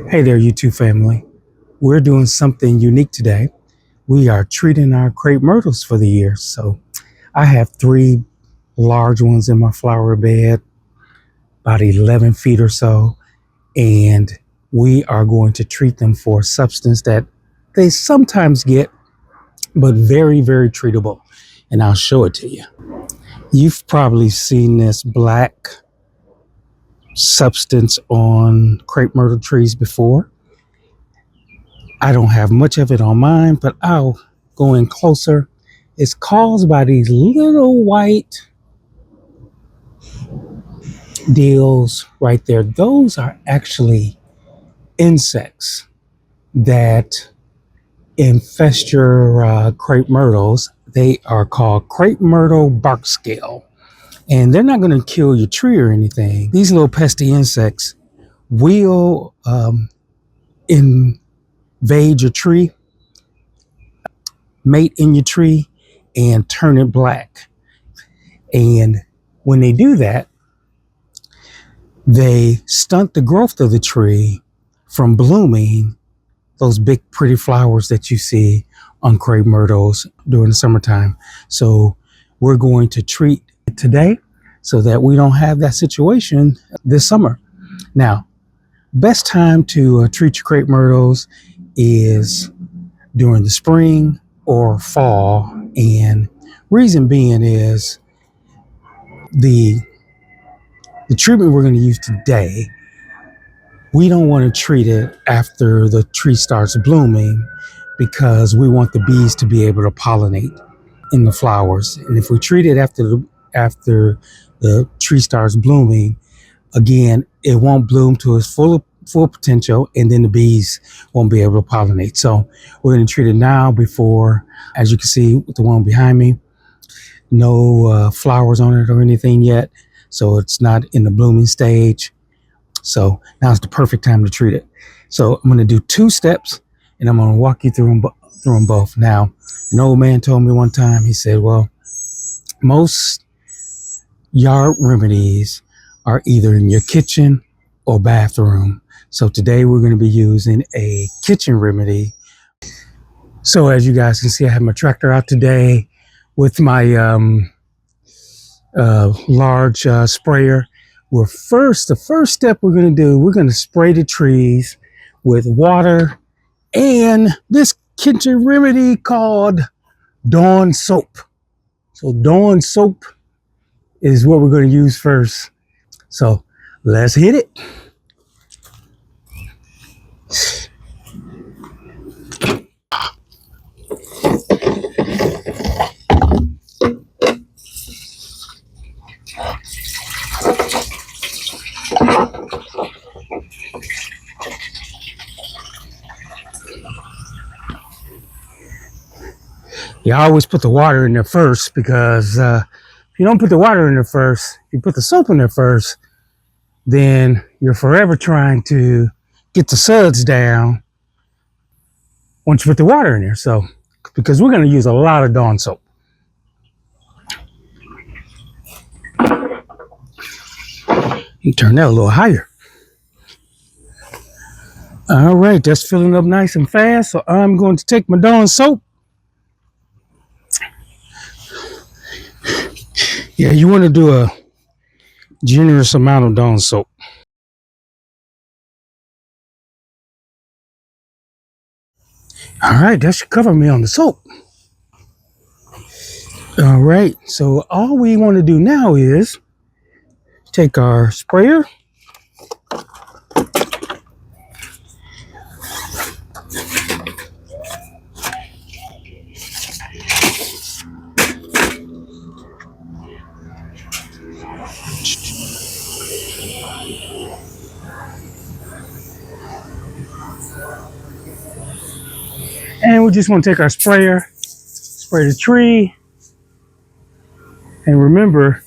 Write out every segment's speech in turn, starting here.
Hey there, YouTube family. We're doing something unique today. We are treating our crepe myrtles for the year. So I have 3 large ones in my flower bed, about 11 feet or so. And we are going to treat them for a substance that they sometimes get, but very, very treatable. And I'll show it to you. You've probably seen this black substance on crepe myrtle trees before. I don't have much of it on mine, but I'll go in closer. It's caused by these little white deals right there. Those are actually insects that infest your crepe myrtles. They are called crepe myrtle bark scale, and they're not going to kill your tree or anything. These little pesky insects will invade your tree, mate in your tree, and turn it black. And when they do that, they stunt the growth of the tree from blooming those big pretty flowers that you see on crepe myrtles during the summertime. So we're going to treat it today so that we don't have that situation this summer. Now, best time to treat your crepe myrtles is during the spring or fall. And reason being is the treatment we're going to use today, we don't want to treat it after the tree starts blooming because we want the bees to be able to pollinate in the flowers. And if we treat it after the tree starts blooming, again, it won't bloom to its full potential, and then the bees won't be able to pollinate. So we're going to treat it now before, as you can see with the one behind me, no flowers on it or anything yet. So it's not in the blooming stage. So now it's the perfect time to treat it. So I'm going to do 2 steps, and I'm going to walk you through them both. Now, an old man told me one time, he said, well, most yard remedies are either in your kitchen or bathroom. So today we're going to be using a kitchen remedy. So as you guys can see, I have my tractor out today with my large sprayer. The first step we're going to do, we're going to spray the trees with water and this kitchen remedy called Dawn soap. So Dawn soap is what we're going to use first. So let's hit it. You always put the water in there first because if you don't put the water in there first, you put the soap in there first, then you're forever trying to get the suds down once you put the water in there. So, because we're going to use a lot of Dawn soap. You turn that a little higher. All right, that's filling up nice and fast. So I'm going to take my Dawn soap. Yeah, you want to do a generous amount of Dawn soap. All right, that should cover me on the soap. All right, so all we want to do now is take our sprayer, and we just want to take our sprayer, spray the tree, and remember,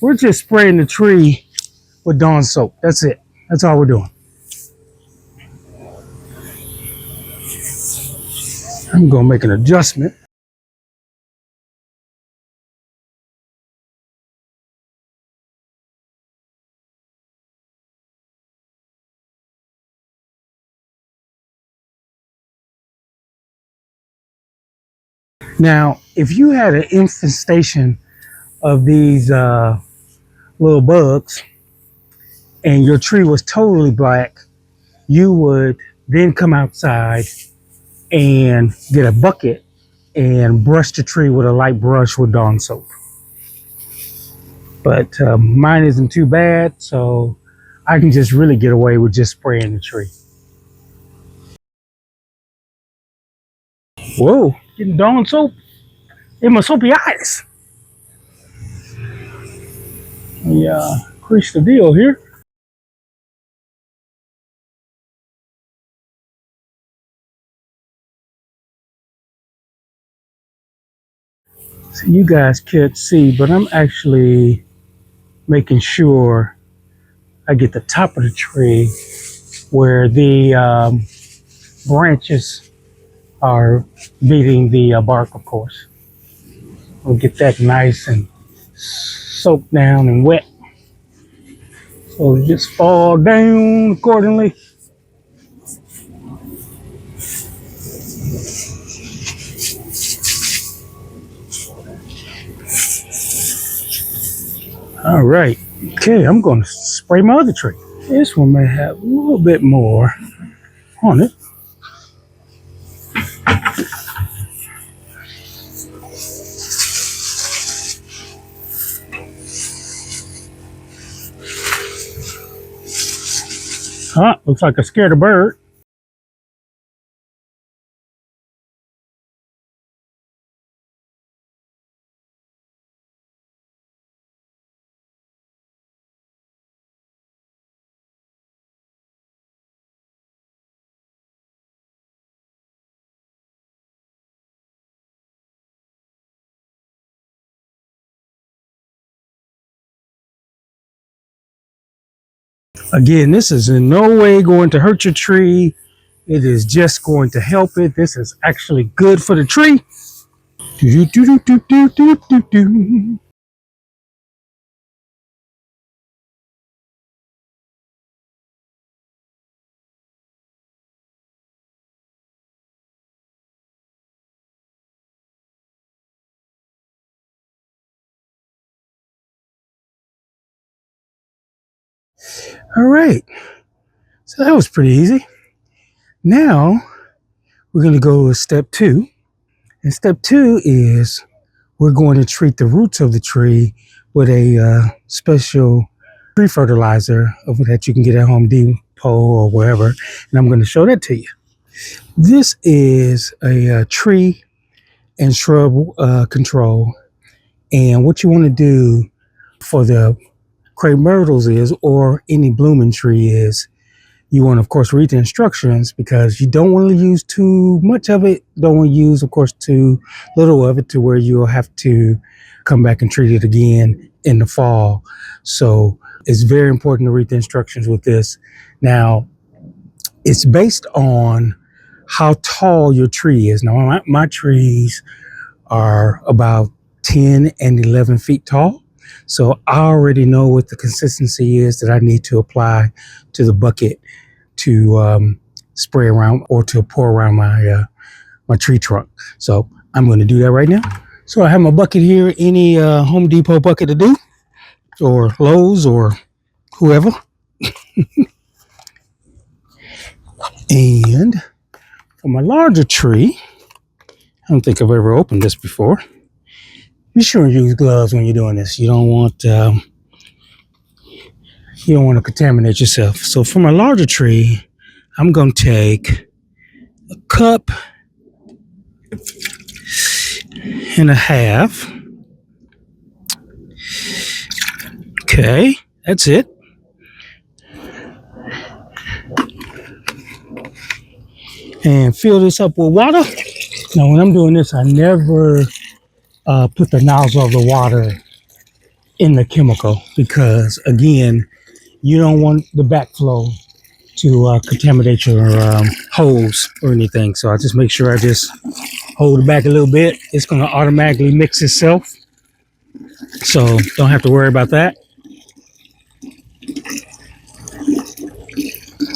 we're just spraying the tree with Dawn soap. That's it. That's all we're doing. I'm going to make an adjustment. Now, if you had an infestation of these little bugs and your tree was totally black, you would then come outside and get a bucket and brush the tree with a light brush with Dawn soap. But mine isn't too bad, so I can just really get away with just spraying the tree. Whoa, getting Dawn soap in my soapy eyes. Yeah, increase the deal here. So you guys can't see, but I'm actually making sure I get the top of the tree where the branches are beating the bark, of course. We'll get that nice and soaked down and wet. So just fall down accordingly. All right. Okay, I'm going to spray my other tree. This one may have a little bit more on it. Looks like I scared a bird. Again, this is in no way going to hurt your tree. It is just going to help it. This is actually good for the tree. Do, do, do, do, do, do, do, do. All right. So that was pretty easy. Now we're going to go to step 2. And step 2 is we're going to treat the roots of the tree with a special tree fertilizer that you can get at Home Depot or wherever. And I'm going to show that to you. This is a tree and shrub control. And what you want to do for the crepe myrtles is, or any blooming tree is, you want to, of course, read the instructions because you don't want to use too much of it. Don't want to use, of course, too little of it to where you'll have to come back and treat it again in the fall. So it's very important to read the instructions with this. Now, it's based on how tall your tree is. Now, my trees are about 10 and 11 feet tall. So I already know what the consistency is that I need to apply to the bucket to spray around or to pour around my tree trunk. So I'm going to do that right now. So I have my bucket here, any Home Depot bucket to do, or Lowe's or whoever. And for my larger tree, I don't think I've ever opened this before. Be sure and use gloves when you're doing this. You don't want to contaminate yourself. So for my larger tree, I'm going to take a cup and a half. Okay, that's it. And fill this up with water. Now, when I'm doing this, I never put the nozzle of the water in the chemical because, again, you don't want the backflow to contaminate your hose or anything. So I just make sure I just hold it back a little bit. It's going to automatically mix itself. So don't have to worry about that.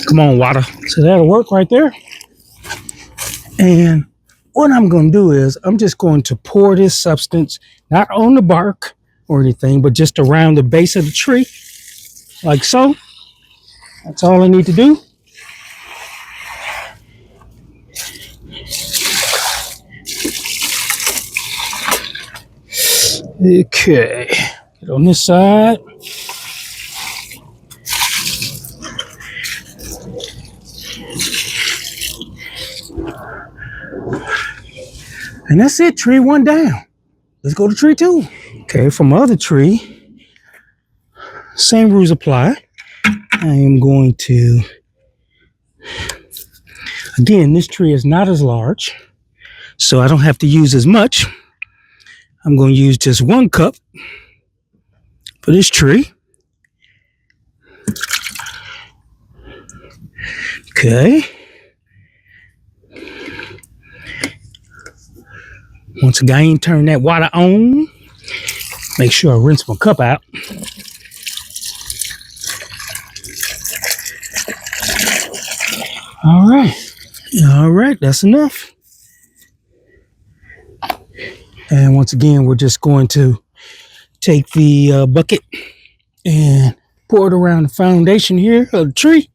Come on, water. So that'll work right there. And what I'm going to do is I'm just going to pour this substance, not on the bark or anything, but just around the base of the tree, like so. That's all I need to do. Okay, get on this side. And that's it, tree one down. Let's go to tree two. Okay, from my other tree, same rules apply. I am going to, again, this tree is not as large, so I don't have to use as much. I'm going to use just 1 cup for this tree. Okay. Once again, turn that water on. Make sure I rinse my cup out. All right, that's enough. And once again, we're just going to take the bucket and pour it around the foundation here of the tree.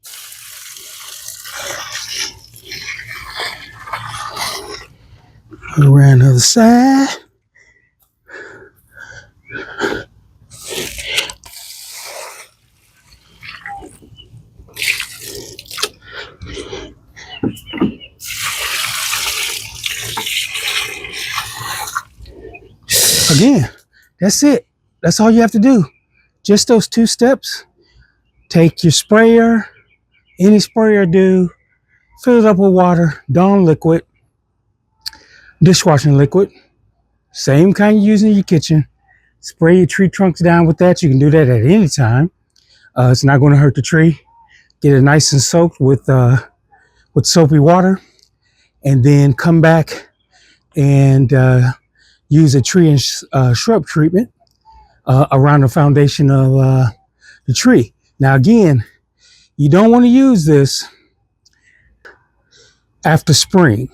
Around the other side. Again, that's it. That's all you have to do. Just those 2 steps. Take your sprayer, any sprayer do, fill it up with water, Dawn liquid, dishwashing liquid, same kind you use in your kitchen. Spray your tree trunks down with that. You can do that at any time. It's not going to hurt the tree. Get it nice and soaked with soapy water, and then come back and use a tree and shrub treatment around the foundation of the tree. Now again, you don't want to use this after spring.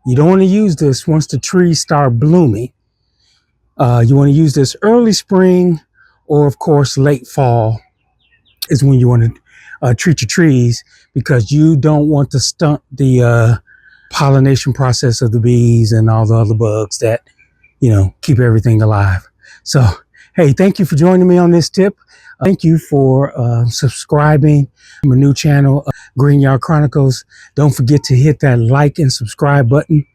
You don't want to use this once the trees start blooming. You want to use this early spring, or of course late fall is when you want to treat your trees, because you don't want to stunt the pollination process of the bees and all the other bugs that, keep everything alive. So, hey, thank you for joining me on this tip. Thank you for subscribing to my new channel, Green Yard Chronicles. Don't forget to hit that like and subscribe button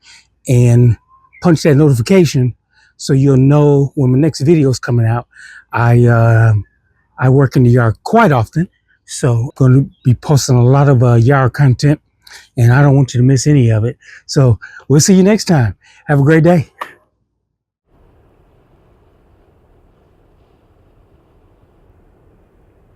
and punch that notification so you'll know when my next video is coming out. I work in the yard quite often, so I'm going to be posting a lot of yard content, and I don't want you to miss any of it. So we'll see you next time. Have a great day.